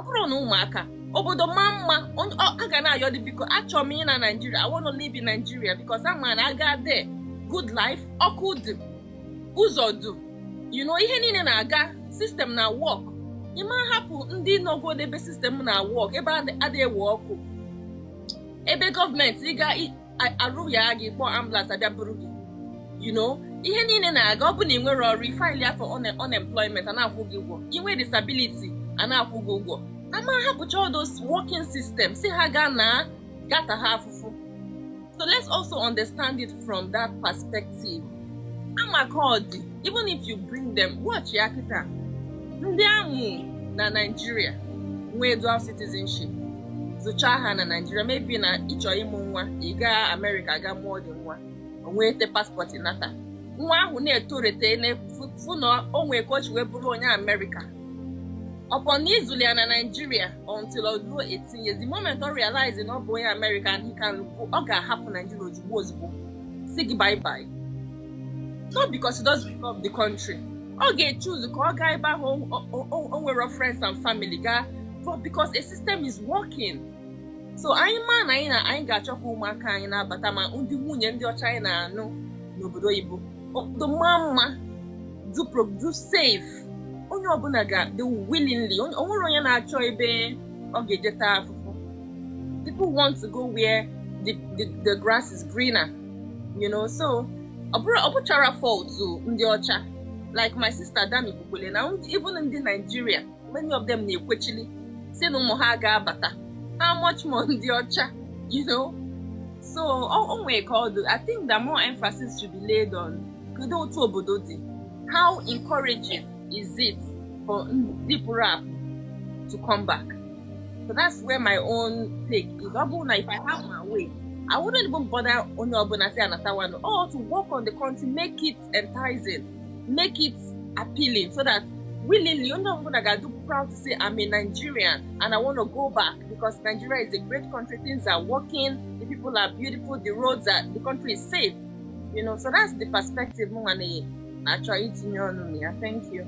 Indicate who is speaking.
Speaker 1: bụrụ na ụmụaka obodo ma mma a ga na-ayọ dị biko achọrọ m ị na Nigeria, I want to live in Nigeria because ama na aga there good life, ọkụ dị, ụzọ dị, you know, ihe niile na-aga, system na work. Ị ma hapụ ndị nọgodo ebe system na work, ebe adịghị ewe ọkụ, ebe gọọmenti ịga arụ ya gị kpọọ ambulance abịa buru gị, you know, ihe niile na-aga. Ọ bụ na ị nwere ọrụ ifaili afọ unemployment a na-akwụ gị ụgwọ, ị nwere disability a na-akwụ gị ụgwọ. Ama hapụcha all those working systems, si ha ga na gata ha afụfụ. So let's also understand it from that perspective. Ama ka ọ dị, even if you bring them, watch ya kịta, ndị amụ na Nigeria nwee dual citizenship, zụcha ha na Nigeria, maybe na ịchọ ịmụ nwa, ị gaa America ga mụọ dị nwa, onwete paspọtụ nata, nwa ahụ na-etorete na-efu na o nwee ka o ji wee bụrụ onye America. Upon izuli ya na Nigeria until o ruo 18 years, the moment ọ realize na ọ bụ onye America and he can go, ọ ga-ahapụ Nigeria ozugbo si gị bye bye. Not because he doesn't love the country. Ọ ga-choose ka ọ gaa ebe ahụ o nwere friends and family ga, but because a system is working. So anyị ma na anyị ga-achọkwa ụmụaka anyị na-abata, ma ndị nwunye ndị ọcha anyị na-anụ n'obodo oyibo do mma, do safe. Onye ọbụla do willingly, onwere onye na-achọ ebe ọ ga-ejeta afụfụ. People want to go where the grass is greener, you know. So ọ bụchara fault ndị ọcha, like my sister Dami Kukwele, na even ndị Nigeria, many of them na-ekwechili si na ụmụ ha ga-abata, how much more ndị ọcha, you know. So o nwee ka ọ dị. I think that more emphasis should be laid on kedu otu obodo dị, how encouraging is it for people to come back. So that's where my own take is. If I have my way, I wouldn't even bother onye ọbụla say anatawano, or to work on the country, make it enticing, make it appealing, so that willingly onye ọbụla ga do proud to say I'm a Nigerian and I want to go back because Nigeria is a great country, things are working, the people are beautiful, the roads are, the country is safe, you know. So that's the perspective mo na try itinye ọnụ ya. Thank you.